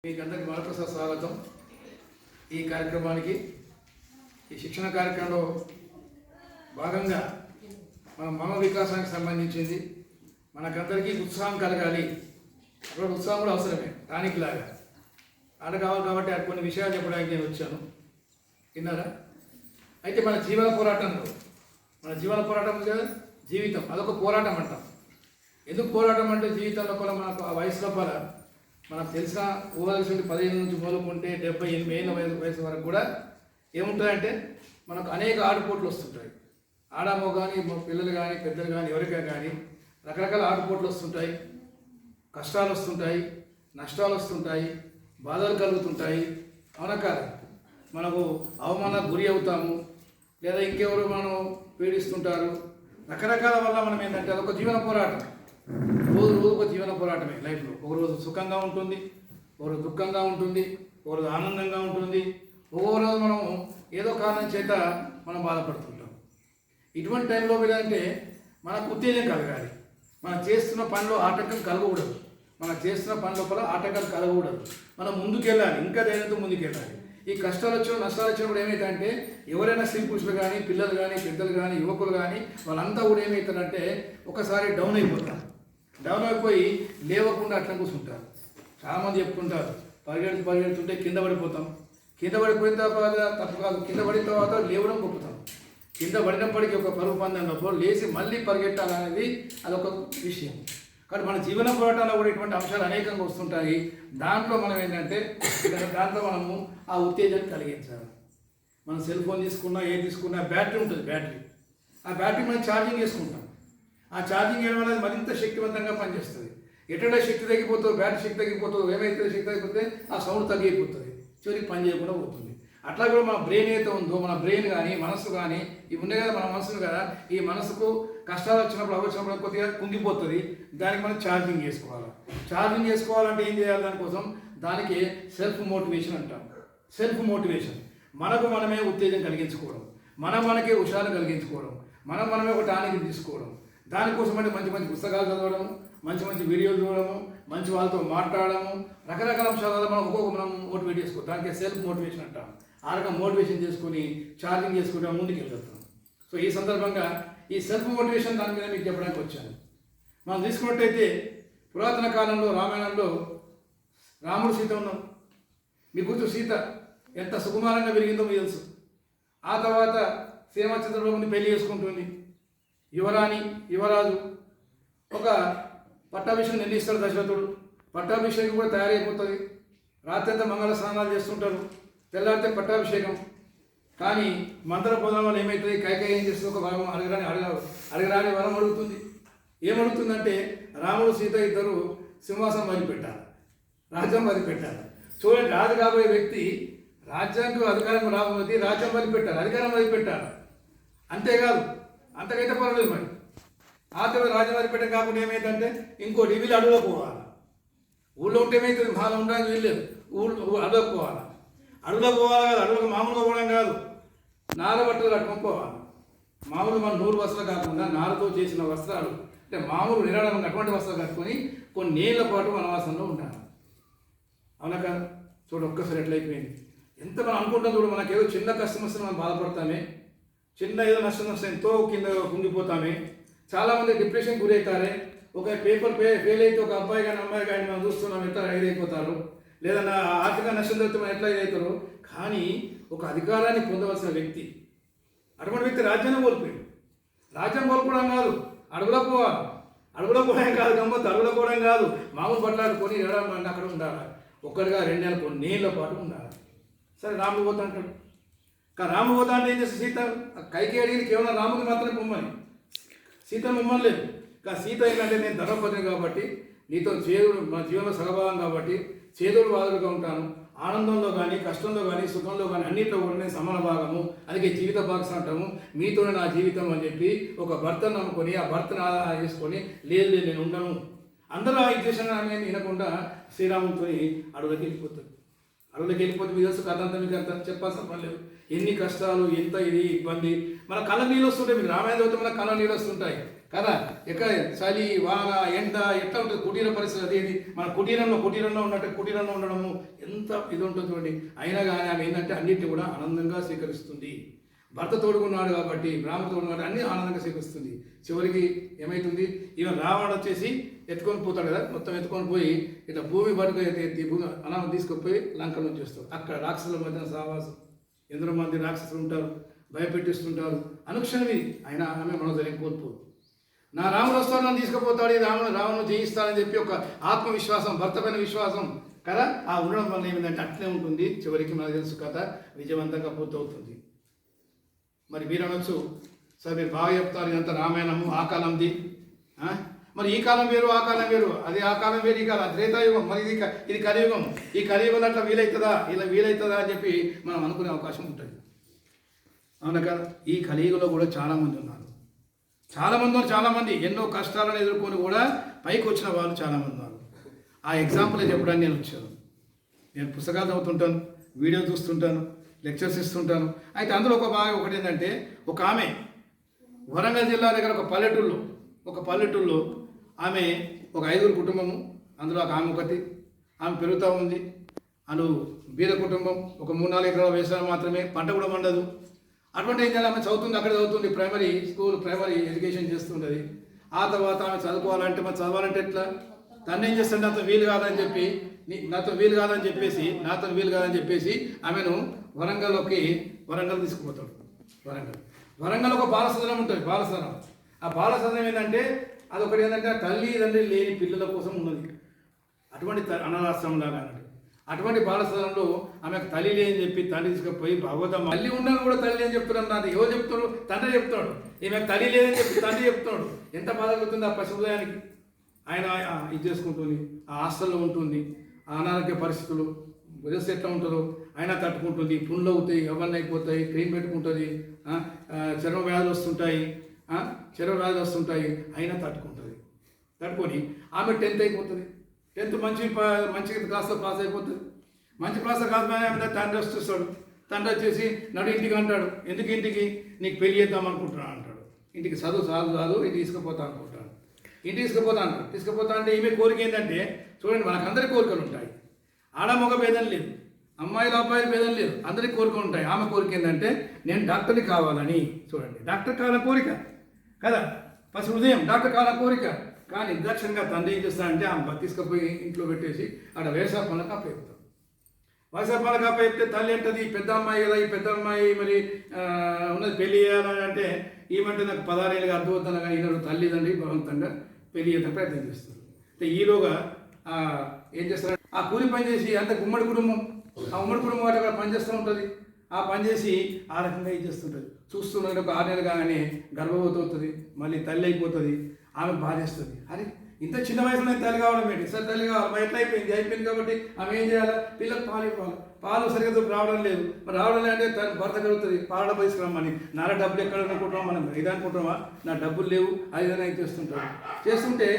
మీకు అందరికి మరొకసారి స్వాగతం. ఈ కార్యక్రమానికి ఈ శిక్షణ కార్యక్రమంలో భాగంగా మన వికాసానికి సంబంధించింది. మనకందరికీ ఉత్సాహం కలగాలి. అప్పుడు ఉత్సాహం కూడా అవసరమే, టానిక్ లాగా ఆడ కావాలి. కాబట్టి కొన్ని విషయాలు చెప్పడానికి నేను వచ్చాను. విన్నారా? అయితే మన జీవన పోరాటంలో కదా జీవితం, అదొక పోరాటం అంటాం. ఎందుకు పోరాటం అంటే జీవితంలో కూడా మనకు ఆ వయసు లోపల మనకు తెలిసిన ఊహలసి 15 నుంచి మొదలుకుంటే 78 ఏళ్ళ వయసు వరకు కూడా ఏముంటుందంటే మనకు అనేక ఆటుపోట్లు వస్తుంటాయి. ఆడమో కానీ పిల్లలు కానీ పెద్దలు కానీ ఎవరికైనా కానీ రకరకాల ఆటుపోట్లు వస్తుంటాయి, కష్టాలు వస్తుంటాయి, నష్టాలు వస్తుంటాయి, బాధలు కలుగుతుంటాయి. అవునా కాదు? మనకు అవమానాలకు గురి అవుతాము, లేదా ఇంకెవరు మనం పీడిస్తుంటారు. రకరకాల వల్ల మనం ఏంటంటే అదొక జీవన పోరాటం. రోజు ఒక జీవన పోరాటమే లైఫ్లో. ఒకరోజు సుఖంగా ఉంటుంది, ఒకరోజు దుఃఖంగా ఉంటుంది, ఒకరోజు ఆనందంగా ఉంటుంది, ఒక్కొక్క రోజు మనం ఏదో కారణం చేత మనం బాధపడుతుంటాం. ఇటువంటి టైంలో ఏంటంటే మనకు ఉత్తేజం కలగాలి. మనం చేస్తున్న పనిలో ఆటంకం కలగకూడదు. మనం ముందుకెళ్ళాలి, ఇంకా ధైర్యంతో ముందుకెళ్ళాలి. ఈ కష్టాలు వచ్చిన నష్టాలు వచ్చినప్పుడు ఏమవుతాయంటే ఎవరైనా స్త్రీ పురుషులు కానీ పిల్లలు కానీ పెద్దలు కానీ యువకులు కానీ వాళ్ళంతా కూడా ఏమవుతారంటే ఒకసారి డౌన్ అయిపోయి లేవకుండా అట్లా కూర్చుంటారు. చాలామంది చెప్పుకుంటారు, పరిగెడుతుంటే కింద పడిపోతాం. కింద పడిపోయిన తర్వాత తప్పు కాదు, కింద పడిన తర్వాత లేవడం గొప్పతాం. కింద పడినప్పటికీ ఒక పరుగు పందంలో లేచి మళ్ళీ పరిగెట్టాలనేది అదొక విషయం. కానీ మన జీవన పోరాటాల్లో కూడా ఇటువంటి అంశాలు అనేకంగా వస్తుంటాయి. దాంట్లో మనం ఏంటంటే మనము ఆ ఉత్తేజాన్ని కలిగించాలి. మనం సెల్ ఫోన్ తీసుకున్నా ఏది తీసుకున్నా బ్యాటరీ ఉంటుంది. ఆ బ్యాటరీ మనం ఛార్జింగ్ చేసుకుంటాం. ఆ ఛార్జింగ్ చేయడం అనేది మరింత శక్తివంతంగా పనిచేస్తుంది. ఎట్లా శక్తి తగ్గిపోతుందో, బ్యాటరీ శక్తి తగ్గిపోతుందో, ఏమైతే శక్తి తగ్గిపోతే ఆ సౌండ్ తగ్గిపోతుంది, చివరికి పని చేయకుండా పోతుంది. అట్లా కూడా మన బ్రెయిన్ అయితే ఉందో, మన బ్రెయిన్ కానీ మనసు కానీ ఇవి ఉన్నాయి కదా, మన మనసును కదా, ఈ మనసుకు కష్టాలు వచ్చినప్పుడు కొద్దిగా కుంగిపోతుంది. దానికి మనం ఛార్జింగ్ చేసుకోవాలంటే ఏం చేయాలి? దానికోసం దానికి సెల్ఫ్ మోటివేషన్ అంటాం. సెల్ఫ్ మోటివేషన్ మనకు మనమే ఉత్తేజం కలిగించుకోవడం, మనకే ఉషారు కలిగించుకోవడం, మనమే ఒక టానిక్ తీసుకోవడం. దానికోసం అంటే మంచి పుస్తకాలు చదవడం, మంచి వీడియోలు చూడడము, మంచి వాళ్ళతో మాట్లాడము, రకరకాల అంశాల మనం మోటివేట్ చేసుకోవడం. దానికి సెల్ఫ్ మోటివేషన్ అంటాం. ఆ రకం మోటివేషన్ చేసుకుని ఛార్జింగ్ చేసుకుంటే ముందుకు వెళ్తాం. సో ఈ సందర్భంగా ఈ సెల్ఫ్ మోటివేషన్ దాని మీద మీకు చెప్పడానికి వచ్చాను. మనం తీసుకున్నట్టయితే పురాతన కాలంలో రామాయణంలో రాముడు సీత ఉన్నాం. మీ గుర్తు సీత ఎంత సుకుమారంగా పెరిగిందో మీకు తెలుసు. ఆ తర్వాత శ్రీరామచంద్రబాబుని పెళ్లి చేసుకుంటుంది. యువరాజు ఒక పట్టాభిషేకం నిర్ణయిస్తాడు దశరథుడు. పట్టాభిషేకం కూడా తయారైపోతుంది. రాత్రి అంతా మంగళ స్నానాలు చేస్తుంటారు. తెల్లారితే పట్టాభిషేకం. కానీ మంత్ర పొందడం వల్ల ఏమవుతుంది? కైకేయి ఏం చేస్తుంది? ఒక వరం అడగరాని వరం అడుగుతుంది. ఏమడుగుతుందంటే రాముడు సీత ఇద్దరు సింహాసనం వదిలిపెట్టాలి, రాజ్యం వదిలిపెట్టాలి. చూడండి, రాజు కాబోయే వ్యక్తి రాజ్యానికి అధికారం రాబోతుంది, రాజ్యం వదిలిపెట్టాలి, అధికారం వదిలిపెట్టాలి. అంతేకాదు, అంతకైతే పర్వాలేదు. మరి ఆ తర్వాత రాజ్యం వదిలిపెట్టడం కాకుండా ఏమైందంటే ఇంకోటి వీళ్ళు అడవిలో పోవాలి. ఊళ్ళో ఉంటే ఏమవుతుంది? మాలో ఉండడానికి వీల్లేదు, అడవిలోకి పోవాలి. అడవిలోకి మామూలుగా పోవడం కాదు, నార బట్టలు కట్టుకొని పోవాలి. మామూలు మన 100 వస్త్రాలు కాకుండా నారతో చేసిన వస్త్రాలు, అంటే మామూలు నిరాడంగా అటువంటి వస్త్రాలు కట్టుకొని కొన్ని ఏళ్ల పాటు వనవాసంలో ఉండాలి. అవునా కాదు? చూడు ఒక్కసారి ఎట్లయిపోయింది. ఎంత మనం అనుకుంటాం చూడు, మనకేదో చిన్న కష్టం వస్తే మనం బాధపడతామే, చిన్న ఏదో నష్టం వస్తే ఎంతో కింద కుంగిపోతామే. చాలామంది డిప్రెషన్ గురవుతారే. ఒక పేపర్ ఫెయిల్ అయితే ఒక అబ్బాయి కానీ అమ్మాయి కానీ మనం చూస్తున్నాం ఎట్లా ఇదైపోతారు, లేదా ఆర్థిక నష్టం జరిగితే మనం ఎట్లా ఇదవుతారు. కానీ ఒక అధికారాన్ని పొందవలసిన వ్యక్తి, అటువంటి వ్యక్తి రాజ్యాన్ని కోల్పోయాడు. రాజ్యం కోల్పోవడం కాదు, అడుగులో పోవడం కాదు, గమ్మత్తు అడుగులో పోవడం కాదు, మామూలు పట్లాడుకొని ఎడమంటే అక్కడ ఉండాలి. ఒక్కడిగా 2 నెలలు కొన్ని ఏళ్ళ పాటు ఉండాలి. సరే రాముడు పోతా అంటాడు. కానీ రాముడు పోతా అంటే ఏం చేస్తే సీత కైకేయి అడిగింది కేవలం రాముడికి మాత్రమే పొమ్మని, సీతను పొమ్మని లేదు. కానీ సీత ఏంటంటే నేను ధర్మపత్ని కాబట్టి, నీతో చేదుడు మన జీవనంలో సగభాగం కాబట్టి చేదుడు బాధలుగా ఉంటాను, ఆనందంలో కానీ కష్టంలో కానీ సుఖంలో కానీ అన్నింటిలో కూడా నేను సమాన భాగము, అందుకే జీవిత భాగస్వామి అంటాము, మీతోనే నా జీవితం అని చెప్పి ఒక భర్తను నమ్ముకొని ఆ భర్తను ఆధార చేసుకొని లేదు నేను ఉండను. అందరూ ఆ ఉద్దేశాన్ని వినకుండా శ్రీరాముడితో అడవులకి వెళ్ళిపోతే మీ తెలుసు కథ అంతా మీకు అంత చెప్పాల్సిన పని లేదు. ఎన్ని కష్టాలు, ఎంత ఇది ఇబ్బంది. మన కళ్ళ నీళ్ళు వస్తుంటాయి. మీకు రామాయణ చదివితే మన కళ్ళ నీళ్ళు వస్తుంటాయి. కదా ఎక్కడ చలి వాన ఎండ ఎట్లా ఉంటుంది కుటీర పరిస్థితి అదేది మన కుటీరంలో ఉన్నట్టు కుటీరంలో ఉండడము ఎంత ఇది ఉంటుంది చూడండి. అయినా కానీ ఆమె ఏంటంటే అన్నింటినీ కూడా ఆనందంగా స్వీకరిస్తుంది. భర్త తోడుకున్నాడు కాబట్టి బ్రాహ్మణ తోడుకున్నాడు అన్ని ఆనందంగా స్వీకరిస్తుంది. చివరికి ఏమవుతుంది, ఈవెన్ రావణుడు వచ్చేసి ఎత్తుకొని పోతాడు కదా, మొత్తం ఎత్తుకొని పోయి ఇట్లా భూమి బడుకు ఎత్తి భూమి అనామం తీసుకుపోయి లంకలో వచ్చేస్తాడు. అక్కడ రాక్షసుల మధ్యన సావాసం, ఎందరో మంది రాక్షసులు ఉంటారు, భయపెట్టిస్తుంటారు. అనుక్షణం ఇది అయినా ఆమె మనోధైర్యం కోల్పోదు. నా రాముడు వస్తాడు, నన్ను తీసుకుపోతాడు, ఈ రావణుడు జయిస్తాడని చెప్పి ఒక ఆత్మవిశ్వాసం, భర్త పైన విశ్వాసం కదా ఆ ఉండడం వల్ల ఏమిటంటే అట్లే ఉంటుంది. చివరికి మనకు తెలుసు కథ విజయవంతంగా పూర్తవుతుంది. మరి మీరు అనొచ్చు, సార్ మీరు బాగా చెప్తారు ఇదంతా రామాయణము ఆ కాలంది, మరి ఈ కాలం వేరు ఆ కాలం వేరు, అది ఆ కాలం వేరు ఈ కాలం త్రేతాయుగం, మరి ఇది కలియుగం, ఈ కలియుగం అట్లా ఇలా వీలవుతుందా అని చెప్పి మనం అనుకునే అవకాశం ఉంటుంది. అవునా కదా. ఈ కలియుగంలో కూడా చాలామంది ఉన్నారు, చాలామంది ఎన్నో కష్టాలను ఎదుర్కొని కూడా పైకి వచ్చిన వాళ్ళు చాలామంది ఉన్నారు. ఆ ఎగ్జాంపుల్ చెప్పడానికి నేను వచ్చాను. నేను పుస్తకాలు చదువుతుంటాను, వీడియో చూస్తుంటాను, లెక్చర్స్ ఇస్తుంటాను. అయితే అందులో ఒకటి ఏంటంటే, ఒక ఆమె వరంగల్ జిల్లా దగ్గర ఒక పల్లెటూరులో ఆమె ఒక 5 కుటుంబము, అందులో ఒక ఆమె ఒకటి. ఆమె పెరుగుతూ ఉంది. అను బీద కుటుంబం, ఒక 3-4 ఎకరాల వ్యవసాయం మాత్రమే, పంట కూడా పండదు. అటువంటి ఏం చేయాలి, ఆమె అక్కడ చదువుతుంది, ప్రైమరీ ఎడ్యుకేషన్ చేస్తుంటుంది. ఆ తర్వాత ఆమె చదవాలంటే ఎట్లా, తను ఏం చేస్తాడు, నాతో వీలు కాదని చెప్పేసి ఆమెను వరంగల్ తీసుకుపోతాడు. వరంగల్ ఒక బాలసదనం ఉంటుంది. ఆ బాలసదనం ఏంటంటే అదొకటి ఏంటంటే తల్లిదండ్రి లేని పిల్లల కోసం ఉన్నది. అటువంటి అనాథాశ్రమం లాగా అన్నట్టు. అటువంటి బాలసదనంలో ఆమెకు తల్లి లేని చెప్పి తండ్రి తీసుకుపోయి భగవతమ్మ తల్లి ఉండని కూడా తల్లి అని చెప్తున్నాడు. నాది ఎవరు చెప్తాడు, తండ్రి చెప్తాడు. ఈమెకు తల్లి లేదని చెప్పి తండ్రి చెప్తాడు. ఎంత బాధ కలుగుతుంది ఆ పశువులయానికి. ఆయన ఇది చేసుకుంటుంది, ఆ హాస్టల్లో ఉంటుంది, ఆ అనారోగ్య పరిస్థితులు వయస్సు ఎట్లా ఉంటుందో అయినా తట్టుకుంటుంది. పుండ్లు అవుతాయి, అవన్నీ అయిపోతాయి, క్రీమ్ పెట్టుకుంటుంది, చర్మ వ్యాధులు వస్తుంటాయి, అయినా తట్టుకొని ఆమె 10th అయిపోతుంది. 10th మంచి క్లాస్లో పాస్ అయిపోతుంది. మంచి క్లాస్లో కాదు, తండ్రి వస్తాడు. తండ్రి వచ్చేసి నడు ఇంటికి అంటాడు. ఎందుకు ఇంటికి, నీకు పెళ్లి చేద్దాం అనుకుంటున్నాను అంటాడు. ఇంటికి చదువు ఇంటికి తీసుకుపోతా అనుకుంటాడు. తీసుకుపోతా అంటే ఈమె కోరిక ఏంటంటే, చూడండి మనకందరి కోరికలు ఉంటాయి. ఆడ మగ భేదం లేదు, అమ్మాయిలు అబ్బాయిలు భేదం లేదు, అందరికి కోరికలు ఉంటాయి. ఆమె కోరిక ఏంటంటే నేను డాక్టర్ని కావాలని. చూడండి, డాక్టర్ కావాల కోరిక కదా, ఫస్ట్ హృదయం డాక్టర్ కావాల కోరిక. కానీ నిర్లక్ష్యంగా తండ్రి ఏం చేస్తాడంటే ఆమె తీసుకుపోయి ఇంట్లో పెట్టేసి ఆడ వ్యవసాయ పనులకు అప్పచెప్తాడు. తల్లి అంటది, పెద్ద అమ్మాయి కదా, ఈ పెద్ద అమ్మాయి మరి ఉన్నది పెళ్లి చేయాలని అంటే ఏమంటే నాకు 16 ఏళ్ళుగా అర్థమవుతాను కానీ ఈనాడు తల్లిదండ్రి బలవంతంగా పెళ్లి చేయడానికి ప్రయత్నం చేస్తారు. అంటే ఈలోగా ఏం చేస్తారు, ఆ కూలి పని చేసి అంత ఉమ్మడి కుటుంబం అక్కడ పనిచేస్తూ ఉంటుంది. ఆ పని చేసి ఆ రకంగా ఇది చేస్తుంటుంది. చూస్తుంటే ఒక 6 నెలలు కాగానే గర్భవతి అవుతుంది, మళ్ళీ తల్లి అయిపోతుంది. ఆమె బాధేస్తుంది, అరే ఇంత చిన్న వయసులో తల్లి కావడం ఏంటి, సార్ తల్లి కావాలి, మరి ఎట్లా అయిపోయింది కాబట్టి ఆమె ఏం చేయాలి, పిల్లలకు పాలు ఇవ్వాలి. పాలు సరిగ్గా రావడం లేదు, మరి రావడం లేదంటే తన భర్త కలుగుతుంది, పాల తీసుకురమ్మని. నా డబ్బులు ఎక్కడ అనుకుంటున్నాం, మనం ఇది అనుకుంటున్నామా, నా డబ్బులు లేవు అది చేస్తుంటే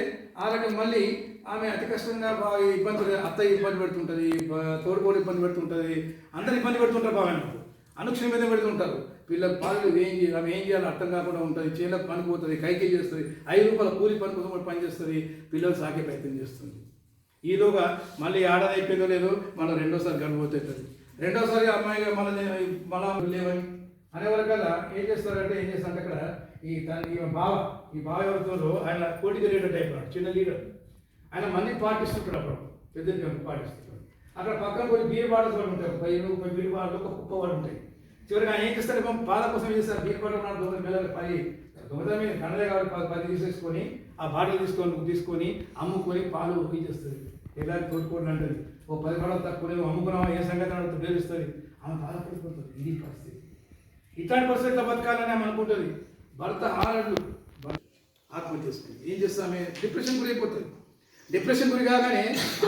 ఆ రకం మళ్ళీ ఆమె అతి కష్టంగా బాగా ఇబ్బంది, అత్తయ్య ఇబ్బంది పెడుతుంటుంది, తోడుకోడు ఇబ్బంది పెడుతుంటుంది, అందరు ఇబ్బంది పెడుతుంటారు. బాగా అనుక్షణం మీద పెడుతుంటారు. పిల్లలకు పాలు ఆమె ఏం చేయాలో అర్థం కాకుండా ఉంటుంది. చేలకు పనిపోతుంది, కైకి చేస్తుంది, 5 రూపాయల కూలి పని కోసం కూడా పని చేస్తుంది, పిల్లలు సాకే ప్రయత్నం చేస్తుంది. ఈలోగా మళ్ళీ ఆడది అయిపోయిందో లేదో మళ్ళీ రెండోసారి గర్భవతి అవుతుంది. రెండోసారి అమ్మాయిగా మళ్ళీ లేవని అనేవరకల్లా ఏం చేస్తారంటే అక్కడ ఈ బావ ఎవరితో ఆయన కోటి లీడర్ టైప్ అన్నాడు, చిన్న లీడర్. ఆయన మంది పాటిస్తుంటాడు, అప్పుడు పెద్ద పాటిస్తుంటాడు. అక్కడ పక్కన కొన్ని బీర్ బాటల్స్ వాడు ఉంటాయి, 10 బీర్ బాటలు, ఒక కుప్ప వాడు ఉంటాయి. చివరికి ఆయన ఏం చేస్తారు, పాల కోసం ఏం చేస్తారు, బీర్ బాటలు ఉన్నాడు, దొంగతనం మీద కన్నదే కాబట్టి 10 తీసేసుకొని ఆ బాటిల్ తీసుకొని అమ్ముకొని పాలు చేస్తుంది. ఎలా తోడుకోండి అంటుంది. ఓ 10 బాటలు తక్కువ అమ్ముకున్నామా, ఏ సంగతి అడుగుతూ బేరుస్తుంది. ఆమె బాధపడిపోతుంది. ఇది పరిస్థితి. ఇట్లాంటి పరిస్థితుల్లో బతకాలని ఆమె అనుకుంటుంది. భర్త ఆత్మహత్య చేసుకుంది. ఏం చేస్తామే, డిప్రెషన్ గురైపోతుంది. డిప్రెషన్ గురి కాగానే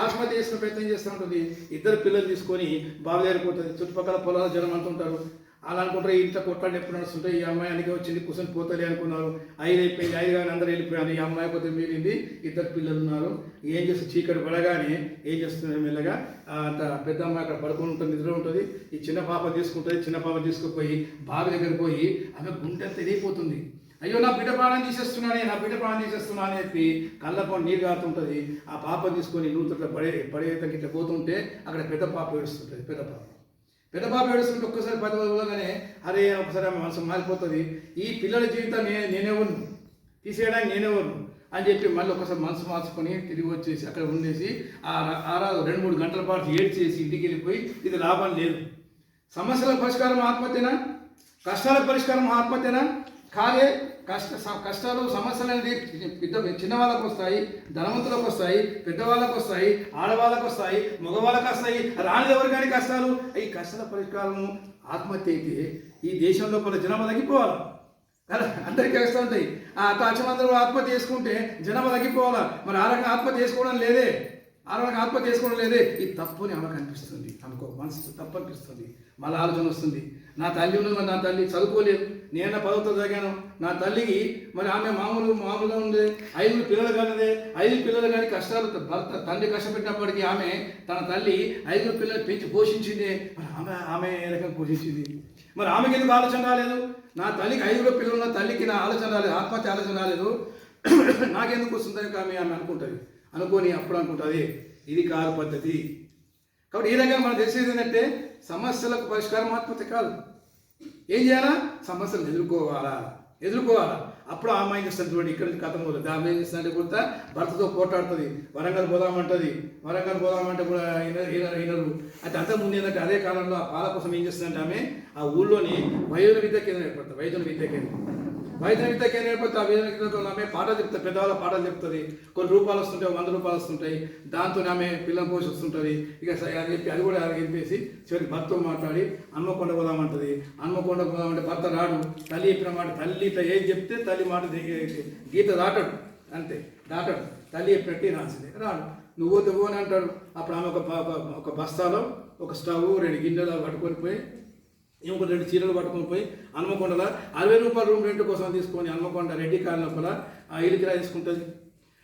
ఆత్మహత్య చేసుకునే ప్రయత్నం చేస్తూ ఉంటుంది. 2 పిల్లలు తీసుకొని బాగులేరిపోతుంది. చుట్టుపక్కల పొలాలు జనం అంటుంటారు. అలా అనుకుంటారు, ఇంత కొట్లాడి ఎప్పుడు నడుస్తుంటాయి. ఈ అమ్మాయి అనికి వచ్చింది, కూర్చొని పోతలే అనుకున్నారు. 5 అయిపోయింది, 5 కానీ అందరూ వెళ్ళిపోయారు. ఈ అమ్మాయి పోతే మిగిలింది, 2 పిల్లలు ఉన్నారు. ఏం చేస్తే చీకటి పడగానే ఏం చేస్తున్నారు, మెల్లగా అంత పెద్ద అమ్మాయి అక్కడ పడుకొని ఉంటుంది, నిద్ర ఉంటుంది. ఈ చిన్న పాప తీసుకుంటుంది. చిన్న పాప తీసుకుపోయి బావి దగ్గర పోయి ఆమె గుంటె తెరిగిపోతుంది. అయ్యో నా బిడ్డ ప్రాణం తీసేస్తున్నానే, నా బిడ్డ ప్రాణం తీసేస్తున్నా అని చెప్పి కళ్ళకు నీరు కారుతుంటుంది. ఆ పాప తీసుకొని నూతుట్లో పడేతకి ఇట్లా పోతుంటే అక్కడ పెద్ద పాప ఏడుస్తుంటుంది. పెద్ద పాప ఏడుస్తుంటే ఒక్కసారి పది వదలగానే అరే ఒకసారి ఆమె మనసు మారిపోతుంది. ఈ పిల్లల జీవితం నేనెవరు తీసేయడానికి నేనెవరు అని చెప్పి మళ్ళీ ఒకసారి మనసు మార్చుకొని తిరిగి వచ్చేసి అక్కడ ఉండేసి ఆ 2-3 గంటల పాటు ఏడ్చేసి ఇంటికి వెళ్ళిపోయి ఇది లాభం లేదు. సమస్యల పరిష్కారం ఆత్మహత్యనా? కష్టాల పరిష్కారం ఆత్మహత్యనా? కాదే. కష్టాలు సమస్యలు అనేది చిన్నవాళ్ళకు వస్తాయి, ధనవంతులకు వస్తాయి, పెద్దవాళ్ళకు వస్తాయి, ఆడవాళ్ళకు వస్తాయి, మగవాళ్ళకు వస్తాయి. రానిది ఎవరికైనా కష్టాలు. ఈ కష్టాల పరిష్కారము ఆత్మహత్య అయితే ఈ దేశం లోపల జనాభా తగ్గిపోవాలి కదా, అందరికీ కష్టం ఉంటాయి. ఆ లక్షమందరూ ఆత్మహత్య చేసుకుంటే జనాభా తగ్గిపోవాలా. మరి ఆ రకంగా ఆత్మహత్య చేసుకోవడం లేదే, ఆత్మహత్య చేసుకోవడం లేదే. ఇది తప్పు అని ఆమెకు అనిపిస్తుంది. ఆమెకు మనసు తప్పు అనిపిస్తుంది. మళ్ళీ ఆలోచన వస్తుంది, నా తల్లి ఉన్నది, మరి నా తల్లి చదువుకోలేదు, నేను 10వ తరగతి చదివాను, నా తల్లికి మరి ఆమె మామూలుగా ఉండే 5 పిల్లలు కానిదే, 5 పిల్లలు కానీ కష్టాలు భర్త తండ్రి కష్టపెట్టినప్పటికీ ఆమె తన తల్లి 5 పిల్లలు పెంచి పోషించింది. మరి ఆమె ఏ రకంగా పోషించింది? మరి ఆమెకి ఎందుకు ఆలోచన రాలేదు? నా తల్లికి 5 పిల్లలు ఉన్న తల్లికి నా ఆలోచన రాలేదు, ఆత్మహత్య ఆలోచన రాలేదు, నాకెందుకు వస్తుందని ఆమె అనుకుంటుంది. అనుకొని అప్పుడు అనుకుంటుంది ఇది కాదు పద్ధతి. కాబట్టి ఈ రకంగా మనం తెలిసేది ఏంటంటే సమస్యలకు పరిష్కారం ఆత్మహత్య కాదు. ఏం చేయాలా? సమస్యలు ఎదుర్కోవాలా. అప్పుడు ఆ అమ్మాయి చేస్తుంది. చూడండి, ఇక్కడ నుంచి కథ మొదలు ఆమె ఏం చేస్తుందంటే కూడా భర్తతో పోటాడుతుంది. వరంగల్ పోదామంటే కూడా వినరు. అయితే అంత ముందు ఏంటంటే అదే కాలంలో ఆ పాల కోసం ఏం చేస్తుందంటే ఆమె ఆ ఊళ్ళోని వైద్యుల విద్యా కేంద్రం ఏర్పడుతుంది. వైద్యుల విద్యా కేంద్రం ఏర్పడితే ఆ వైద్యుల కేంద్రంలో ఆమె పాఠాలు చెప్తుంది, పెద్దవాళ్ళ పాఠాలు చెప్తుంది. కొన్ని రూపాయలు వస్తుంటాయి, 100 రూపాయలు వస్తుంటాయి. దాంతో ఆమె పిల్లలు పోసి వస్తుంటుంది. ఇక అని చెప్పి అది కూడా చెప్పేసి చివరికి భర్తతో మాట్లాడి హన్మకొండ పోదామంటుంది. హన్మకొండ పోదామంటే భర్త రాడు. తల్లి చెప్పిన మాట, తల్లి ఇట్లా ఏం చెప్తే తల్లి మాట గీత దాటడు, అంతే దాటడు. తల్లి చెప్పినట్టు రాసింది, రాడు. నువ్వు అని అంటాడు. అప్పుడు ఆమె ఒక బస్తాలో ఒక స్టవ్ 2 గిన్నెలు పట్టుకొని పోయి ఇంకొక 2 చీరలు పట్టుకొని పోయి హన్మకొండలో 60 రూపాయల రూమ్ రెంట్ కోసం తీసుకొని హన్మకొండ రెడ్డి కాలనీ లోపల ఇల్లు కిరాయి తీసుకుంటుంది.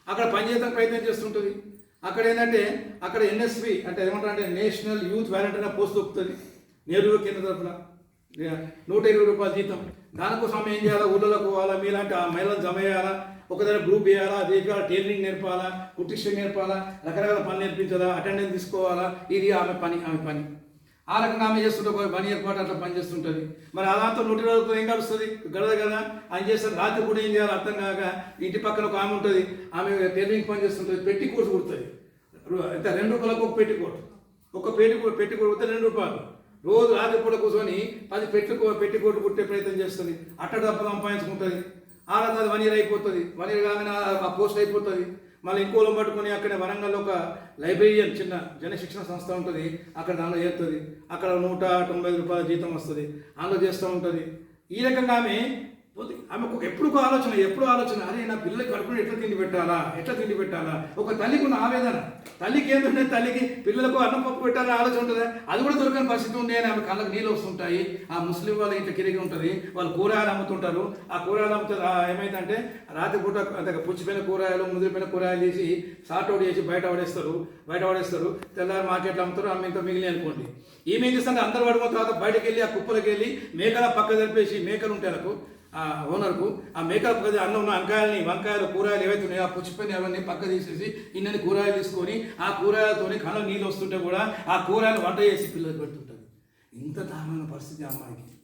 అక్కడ పనిచేయడానికి ప్రయత్నం చేస్తుంటుంది. అక్కడ ఏంటంటే అక్కడ ఎన్ఎస్వి అంటే ఏమంటారంటే నేషనల్ యూత్ వాలంటీర్ పోస్ట్ దొరుకుతుంది. నెహ్రూ కేంద్ర తరఫున 120 రూపాయల జీతం. దానికోసం ఏం చేయాలా? ఊళ్ళలోకి పోవాలా, మీలాంటి ఆ మహిళలను జమ చేయాలా, ఒక దగ్గర గ్రూప్ వేయాలా, అదే టైలరింగ్ నేర్పాలా, కుట్టిషన్ నేర్పాలా, రకరకాల పని నేర్పించాలా, అటెండెన్స్ తీసుకోవాలా. ఇది ఆమె పని. ఆ రకంగా ఆమె చేస్తుంటే 1 ఇయర్ పాటు అట్లా పని చేస్తుంటుంది. మరి అదంతా 120 రూపాయలు ఏం గడుస్తుంది? గడదు కదా. ఆయన చేస్తారు. రాత్రి కూడా ఏం చేయాలి అర్థం కాక ఇంటి పక్కన ఒక ఆమె ఉంటుంది. ఆమె టైలరింగ్ పని చేస్తుంటుంది. పెట్టి కోర్సు కుడుతుంది. అయితే 2 రూపాయలకు ఒక పెట్టి కోట్, పెట్టి కోట్ కుడితే 2 రూపాయలు. రోజు రాత్రి పూట కూర్చొని 10 పెట్టి కోట్లు కుట్టే ప్రయత్నం చేస్తుంది. అట్ట డబ్బు సంపాదించుకుంటుంది. ఆ రకంగా 1 ఇయర్ అయిపోతుంది. 1 ఇయర్ కాగానే ఆ పోస్ట్ అయిపోతుంది. మళ్ళీ ఇంకోలో పట్టుకొని అక్కడే వరంగల్లో ఒక లైబ్రరీయన్ చిన్న జనశిక్షణ సంస్థ ఉంటుంది. అక్కడ దానిలో చేస్తుంది. అక్కడ 190 రూపాయల జీతం వస్తుంది. అందులో చేస్తూ ఉంటుంది. ఈ రకంగా ఆమెకు ఎప్పుడు ఆలోచన అరే నా పిల్లలకి కడుపుని ఎట్లా తిండి పెట్టాలా. ఒక తల్లికి ఉన్న ఆవేదన, తల్లికి ఏంటంటే తల్లికి పిల్లలకు అన్నం పప్పు పెట్టాలని ఆలోచన ఉంటుంది. అది కూడా దొరకని పరిస్థితి ఉంది అని ఆమె కళ్ళకు నీళ్ళు వస్తుంటాయి. ఆ ముస్లిం వాళ్ళ ఇంట్లో కిరిగి ఉంటుంది. వాళ్ళు కూరగాయలు అమ్ముతుంటారు. ఆ కూరగాయలు అమ్ముతారు. ఏమైందంటే రాత్రి పూట అంత పుచ్చిపోయిన కూరగాయలు, ముదిరిపోయిన కూరగాయలు చేసి సార్ట్ అవుట్ చేసి బయట పడేస్తారు. తెల్లారి మార్కెట్లో అమ్ముతారు. అమ్మింతో మిగిలి అనుకోండి. ఈమె ఏం చేస్తుంటే అందరు పడిపోయిన తర్వాత బయటకు వెళ్ళి ఆ కుప్పలకి వెళ్ళి మేకల పక్క జరిపేసి మేకలు ఉంటారు ఆ ఓనర్కు ఆ మేకల పక్క అన్నం ఉన్న వంకాయలు కూరగాయలు ఏవైతే ఉన్నాయో ఆ పుచ్చిపోయిన అవన్నీ పక్క తీసేసి ఇన్నని కూరగాయలు తీసుకొని ఆ కూరగాయలతో కళ్ళ నీళ్ళు వస్తుంటే కూడా ఆ కూరగాయలు వంట చేసి పిల్లలు పెడుతుంటుంది. ఇంత దారుణమైన పరిస్థితి అమ్మాయికి.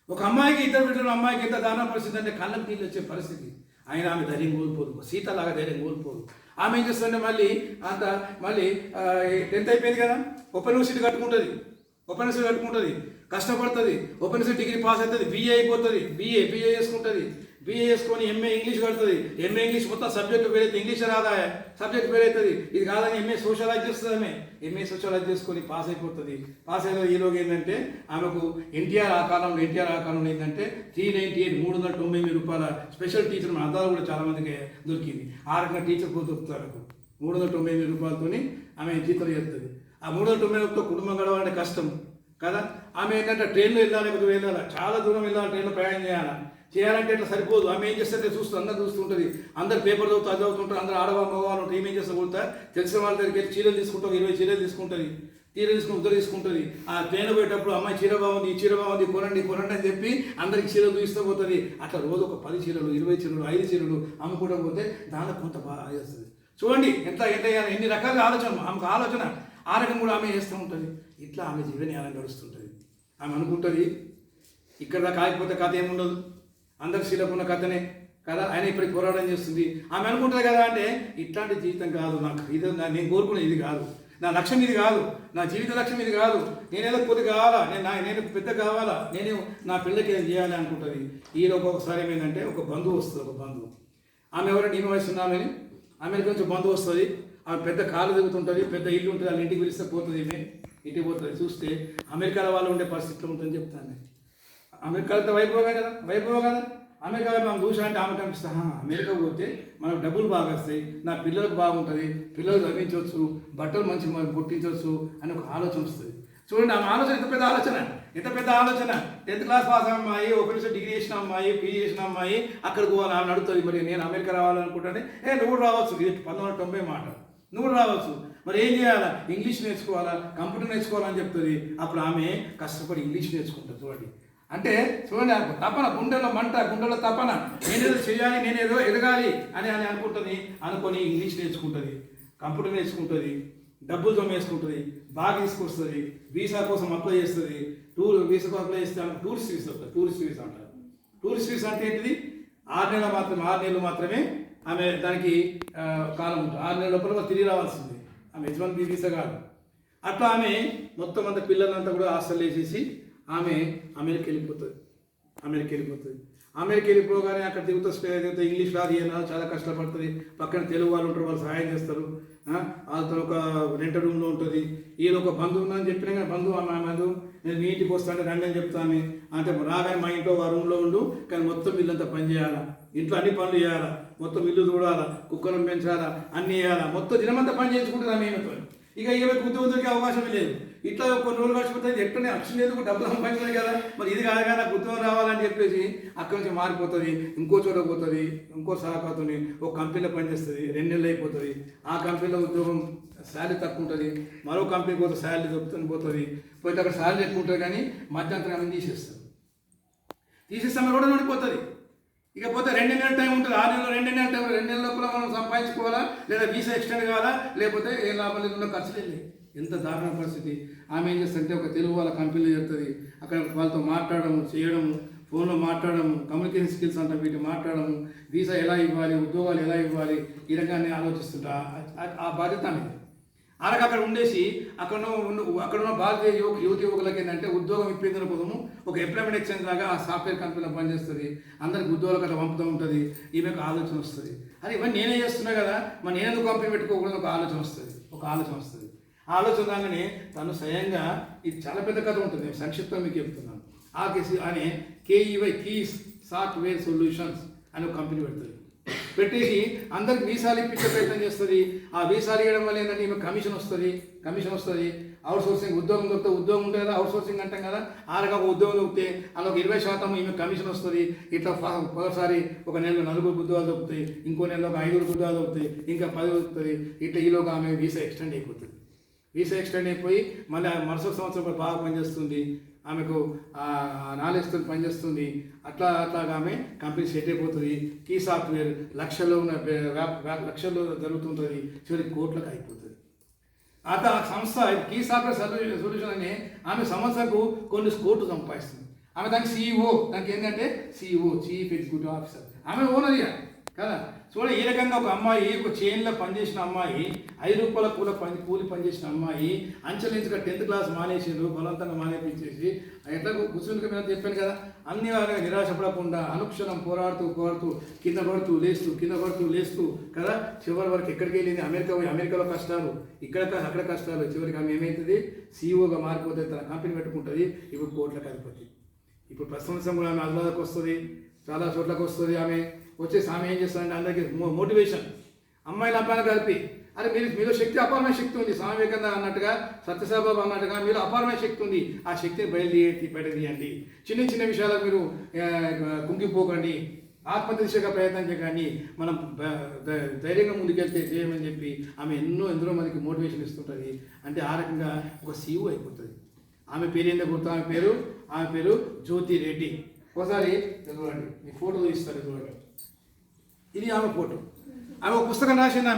ఒక అమ్మాయికి 2 బిడ్డల అమ్మాయికి ఎంత దారుణ పరిస్థితి అంటే కళ్ళకు నీళ్ళు వచ్చే పరిస్థితి. ఆయన ఆమె ధైర్యం కోల్పోదు, సీతలాగా ధైర్యం కోల్పోదు. ఆమె ఏం చేస్తుంటే మళ్ళీ 10th అయిపోయింది కదా, ఓపెన్ యూనివర్సిటీ కట్టుకుంటుంది, కష్టపడుతుంది. ఓపెన్ యూనివర్సిటీ డిగ్రీ పాస్ అవుతుంది, BA అయిపోతుంది. BA చేసుకుంటుంది. BA చేసుకొని MA ఇంగ్లీష్ కడుతుంది. MA ఇంగ్లీష్ మొత్తం సబ్జెక్టు పేరైతే ఇంగ్లీష్ రాదా, సబ్జెక్ట్ పేరైతుంది. ఇది కాదని MA సోషలాజీ చేస్తుంది. MA సోషలాజీ చేసుకొని పాస్ అయిపోతుంది. పాస్ అయిన ఈలోగా ఏంటంటే ఆమెకు ఎన్టీఆర్ ఆ కాలంలో ఏంటంటే 398 రూపాయల స్పెషల్ టీచర్ మన అందాలు కూడా చాలా మందికి దొరికింది. ఆ రకంగా టీచర్ కూడా దొరుకుతారు. 398 రూపాయలతో ఆమె జీతం చేస్తుంది. ఆ 398 కుటుంబం గడవాలంటే కష్టం కదా. ఆమె ఏంటంటే ట్రైన్లో వెళ్ళాలి, చాలా దూరం వెళ్ళాలి, ట్రైన్లో ప్రయాణం చేయాలంటే ఇట్లా సరిపోదు. ఆమె ఏం చేస్తే అందరు చూస్తుంటుంది. అందరు పేపర్ చదువుతుంటారు. అందరు ఆడవాళ్ళు మగవాళ్ళు ఏం చేస్తే కూడా తెలిసిన వాళ్ళ దగ్గరికి వెళ్ళి చీరలు తీసుకుంటారు. 20 చీరలు తీసుకుంటుంది. తీర తీసుకుని ఉద్దర తీసుకుంటుంది. ఆ ట్రైన్ పోయేటప్పుడు అమ్మాయి చీర బాగుంది, ఈ చీర బాగుంది, కొనండి కొనండి అని చెప్పి అందరికి చీరలు చూస్తూ పోతుంది. అట్లా రోజు ఒక 10 చీరలు, 20 చీరలు, 5 చీరలు అమ్ముకుంటూ పోతే దాంట్లో కొంత బాగా వస్తుంది. చూడండి ఎంత ఎంత ఎన్ని రకాల ఆలోచన, ఆమెకు ఆలోచన ఆ రకం కూడా ఆమె చేస్తూ ఉంటుంది. ఇట్లా ఆమె జీవనయానం గడుస్తుంటుంది. ఆమె అనుకుంటుంది ఇక్కడ దాకా ఆగిపోతే కథ ఏముండదు, అందరికి శీలకున్న కథనే కదా, ఆయన ఇప్పటికి పోరాటం చేస్తుంది. ఆమె అనుకుంటుంది కదా, అంటే ఇట్లాంటి జీవితం కాదు నాకు, ఇది నేను కోరుకునేది ఇది కాదు, నా లక్ష్యం ఇది కాదు, నా జీవిత లక్ష్యం ఇది కాదు, నేనేదో కొద్ది కావాలా, నేను పెద్ద కావాలా, నేను నా పిల్లకి ఏం చేయాలి అనుకుంటుంది. ఈలో ఒక్కొక్కసారి ఏమైందంటే ఒక బంధువు వస్తుంది. ఒక బంధువు, ఆమె ఎవరైనా నేను వయసు ఉన్నామని ఆమెకి కొంచెం బంధువు వస్తుంది. ఆమె పెద్ద కాలు దిగుతుంటుంది, పెద్ద ఇల్లు ఉంటుంది, వాళ్ళ ఇంటికి పిలిస్తే పోతుంది. ఈమె ఇంటికి పోతుంది. చూస్తే అమెరికాలో వాళ్ళు ఉండే పరిస్థితులు ఉంటుందని చెప్తాను. అమెరికాలో వైభవం కదా, వైభవం కదా. అమెరికా మనం చూసా అంటే ఆమె కనిపిస్తా, అమెరికా పోతే మనకు డబ్బులు బాగా వస్తాయి, నా పిల్లలకు బాగుంటుంది, పిల్లలు చదివించవచ్చు, బట్టలు మంచి పుట్టించవచ్చు అని ఒక ఆలోచన వస్తుంది. చూడండి ఆమె ఆలోచన ఎంత పెద్ద ఆలోచన, ఎంత పెద్ద ఆలోచన. 10th క్లాస్ పాస్ అమ్మాయి, ఒక డిగ్రీ చేసిన అమ్మాయి, పీజీ చేసిన అమ్మాయి అక్కడికి పోవాలి. ఆమె అడుగుతుంది, మరి నేను అమెరికా రావాలనుకుంటానే. నువ్వు రావచ్చు, ఇది 1990 మాట, నువ్వు రావచ్చు, మరి ఏం చేయాలా, ఇంగ్లీష్ నేర్చుకోవాలా, కంప్యూటర్ నేర్చుకోవాలని చెప్తుంది. అప్పుడు ఆమె కష్టపడి ఇంగ్లీష్ నేర్చుకుంటుంది. చూడండి అంటే చూడండి తపన, గుండెలో మంట, గుండెలో తపన, నేనేదో చేయాలి, నేనేదో ఎదగాలి అని అని అనుకొని ఇంగ్లీష్ నేర్చుకుంటుంది, కంప్యూటర్ నేర్చుకుంటుంది, డబ్బులు జమ వేసుకుంటుంది, బాగా తీసుకొస్తుంది, వీసా కోసం అప్లై చేస్తుంది. వీసా అప్లై చేస్తే టూరిస్ట్ వీసా వస్తుంది. టూరిస్ట్ వీసా అంటారు. టూరిస్ట్ వీసా అంటే ఏంటిది, 6 నెలలు మాత్రమే ఆమె దానికి కాలం ఉంటుంది. 6 నెలల లోపల తిరిగి రావాల్సింది. ఆమె H1B వీసా కాదు. అట్లా ఆమె మొత్తం అంతా పిల్లలంతా కూడా హాస్టల్ వేసేసి ఆమె అమెరికా వెళ్ళిపోతుంది. అమెరికా వెళ్ళిపోగానే అక్కడ తిరుగుతూ ఇంగ్లీష్ రాదు, ఏనా చాలా కష్టపడుతుంది. పక్కన తెలుగు వాళ్ళు ఉంటారు, వాళ్ళు సహాయం చేస్తారు. వాళ్ళతో ఒక రెంట్ రూమ్లో ఉంటుంది. ఈయన ఒక బంధువు ఉందని చెప్పినా కానీ బంధువు నేను మీ ఇంటికి వస్తాను రండి అని చెప్తాను. అంటే రాగానే మా ఇంట్లో ఆ రూమ్లో ఉండు, కానీ మొత్తం ఇల్లంతా పని చేయాలా, ఇంట్లో అన్ని పనులు చేయాలా, మొత్తం ఇల్లు చూడాలా, కుక్కలను పెంచాలా, అన్నీ చేయాలా, మొత్తం దినమంతా పని చేసుకుంటుంది ఆమె ఈమెతో. ఇక ఈమెకు ఉద్యోగంకి అవకాశమే లేదు. ఇట్లా కొన్ని రోజులు గడిచిపోతుంది. ఎట్లనే అక్షరం లేదు, డబ్బులు సంపాదించలేదు కదా, మరి ఇది కాదు కదా నాకు ఉద్యోగం రావాలని చెప్పేసి అక్కడి నుంచి మారిపోతుంది, ఇంకో చోట పోతుంది, ఇంకో సహకారుని ఒక కంపెనీలో పనిచేస్తుంది. 2 నెలలు అయిపోతుంది. ఆ కంపెనీలో ఉద్యోగం శాలరీ తక్కువ ఉంటుంది. మరో కంపెనీకి పోతే శాలరీ దొరుకుతుంది, పోతుంది. పోతే అక్కడ శాలరీ ఎక్కువ ఉంటుంది, కానీ మధ్యంతరం తీసేస్తాం కూడా నడిపోతుంది. ఇకపోతే 2 నెలల టైం ఉంటుంది. 6 నెలలు 2 నెలల టైం, 2 నెలల లోపల మనం సంపాదించుకోవాలా, లేదా వీసా ఎక్స్టెండ్ కావాలా, లేకపోతే ఏ లాభం లేకుండా ఖర్చులు వెళ్ళి ఎంత దారుణ పరిస్థితి. ఆమె ఏం చేస్తుంటే ఒక తెలుగు వాళ్ళ కంపెనీలో చెప్తుంది. అక్కడ వాళ్ళతో మాట్లాడము, చేయడము, ఫోన్లో మాట్లాడము, కమ్యూనికేషన్ స్కిల్స్ అంటే వీటి మాట్లాడము, వీసా ఎలా ఇవ్వాలి, ఉద్యోగాలు ఎలా ఇవ్వాలి, ఈ రకాన్ని ఆలోచిస్తుంటా. ఆ బాధ్యత అనేది అలాగ అక్కడ ఉండేసి అక్కడున్న భారతీయ యువకులకి ఏంటంటే ఉద్యోగం ఇప్పించడం కోసము ఒక ఎంప్లాయ్మెంట్ ఎక్స్చేంజ్ లాగా ఆ సాఫ్ట్వేర్ కంపెనీలో పనిచేస్తుంది. అందరికి ఉద్యోగాలకు అట్లా పంపుతూ ఉంటుంది. ఈమెకు ఆలోచన వస్తుంది, అది ఇవన్నీ నేనే చేస్తున్నా కదా, మరి నేనెందుకు కంపెనీ పెట్టుకోకూడదు, ఒక ఆలోచన వస్తుంది. ఆ ఆలోచన రాగానే తను స్వయంగా, ఇది చాలా పెద్ద కథ ఉంటుంది, సంక్షిప్తంగా మీకు చెప్తున్నాను. ఆ కేసు అనే KEY కీస్ సాఫ్ట్వేర్ సొల్యూషన్స్ అని ఒక కంపెనీ పెట్టేసి అందరికి వీసాలు ఇప్పించే ప్రయత్నం చేస్తుంది. ఆ వీసాలు ఇవ్వడం వల్ల ఏంటంటే ఈమె కమిషన్ వస్తుంది. అవుట్ సోర్సింగ్ ఉద్యోగం దొరికితే, ఉద్యోగం ఉంటుంది కదా, అవుట్ సోర్సింగ్ అంటాం కదా, ఆ రకంగా ఉద్యోగం దొరికితే అందులో 20% ఈమె కమిషన్ వస్తుంది. ఇట్లా ఒకసారి ఒక నెలలో 4 ఉద్యోగాలు దొరుకుతాయి, ఇంకో నెలలో ఒక 5 ఉద్యోగాలు దొరుకుతాయి, ఇంకా 10 దొరుకుతుంది. ఇట్లా ఈలోగా ఆమె వీసా ఎక్స్టెండ్ అయిపోయి మళ్ళీ మరుసటి సంవత్సరం బాగా పనిచేస్తుంది. ఆమెకు నాలెడ్జ్తో పనిచేస్తుంది. అట్లాగా ఆమె కంపెనీ సెట్ అయిపోతుంది. కీ సాఫ్ట్వేర్ లక్షల్లో జరుగుతుంటుంది, చివరికి కోట్లకు అయిపోతుంది. ఆ సంస్థ కీ సాఫ్ట్వేర్ సొల్యూషన్ అని ఆమె సంస్థకు కొన్ని కోట్లు సంపాదిస్తుంది. ఆమె దానికి CEO, దానికి ఏంటంటే CEO, చీఫ్ ఎగ్జిక్యూటివ్ ఆఫీసర్, ఆమె ఓనర్ కదా. చూడండి, ఈ రకంగా ఒక అమ్మాయి, ఒక చైన్లో పనిచేసిన అమ్మాయి, 5 రూపాయల కూలి పనిచేసిన అమ్మాయి, అంచెలించుగా 10th క్లాస్ మానేసిండు, బలవంతంగా మానేపించేసి ఎట్లా కూర్చుని మీద చెప్పాను కదా, అన్ని వారిగా నిరాశపడకుండా అనుక్షణం పోరాడుతూ కింద పడుతూ లేస్తూ కదా, చివరి వరకు ఎక్కడికి వెళ్ళింది, అమెరికాలో కష్టాలు, అక్కడ కష్టాలు, చివరికి ఆమె ఏమవుతుంది, CEOగా మారిపోతే తన కంపెనీ పెట్టుకుంటుంది. ఇప్పుడు కోట్లకు అధిపతి. ఇప్పుడు ప్రస్తుతం కూడా ఆమె అదులాలకు వస్తుంది, చాలా చోట్లకు వస్తుంది. ఆమె ఏం చేస్తారంటే అందరికీ మోటివేషన్, అమ్మాయిల అబ్బాయిని కలిపి, అరే మీలో శక్తి, అపారమైన శక్తి ఉంది, స్వామి వివేకానంద అన్నట్టుగా, సత్యసాయిబాబా అన్నట్టుగా మీలో అపారమైన శక్తి ఉంది. ఆ శక్తిని బయటకు తీయండి. చిన్న విషయాలకు మీరు కుంగిపోకండి. ఆత్మహత్యగా ప్రయత్నం చేయగాని మనం ధైర్యంగా ముందుకెళ్తే చేయమని చెప్పి ఆమె ఎందరో మందికి మోటివేషన్ ఇస్తుంటుంది. అంటే ఆ రకంగా ఒక సీఈఓ అయిపోతుంది. ఆమె పేరు ఏందో గుర్తు, ఆమె పేరు జ్యోతి రెడ్డి. ఒకసారి చూడండి, మీ ఫోటో తీస్తారు చూడండి. ఇది ఆమె ఫోటో. ఆమె ఒక పుస్తకం రాసింది.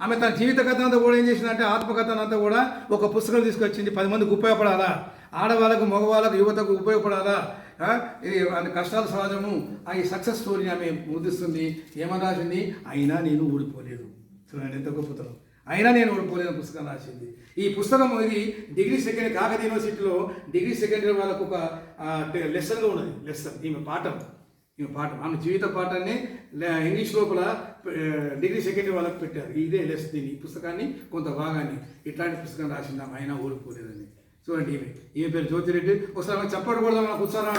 ఆమె తన జీవిత కథ అంతా కూడా ఏం చేసిందంటే ఆత్మకథను అంతా కూడా ఒక పుస్తకం తీసుకొచ్చింది. 10 మందికి ఉపయోగపడాలా, ఆడవాళ్ళకు మగవాళ్ళకు యువతకు ఉపయోగపడాలా, ఇది కష్టాలు సహజము. ఈ సక్సెస్ స్టోరీని ఆమె ముద్రిస్తుంది. ఏమని రాసింది? అయినా నేను ఓడిపోలేదు. చూడండి ఎంత గొప్పతనం. అయినా నేను ఓడిపోలేని పుస్తకం రాసింది. ఈ పుస్తకం ఇది డిగ్రీ సెకండ్ కాకతీయ యూనివర్సిటీలో డిగ్రీ సెకండ్ ఇయర్ వాళ్ళకు ఒక లెసన్గా ఉన్నది. లెసన్ ఈమె పాఠం ఆమె జీవిత పాఠాన్ని ఇంగ్లీష్ లోపల డిగ్రీ సెకండ్ ఇయర్ వాళ్ళకి పెట్టారు. ఇదే లెసన్. దీన్ని ఈ పుస్తకాన్ని కొంత భాగాన్ని ఇట్లాంటి పుస్తకం రాసింది ఆమె, అయినా ఓడిపోలేదని. చూడండి ఈమె పేరు జ్యోతిరెడ్డి. ఒకసారి చెప్పకూడదు మనకు ఉత్సాహం.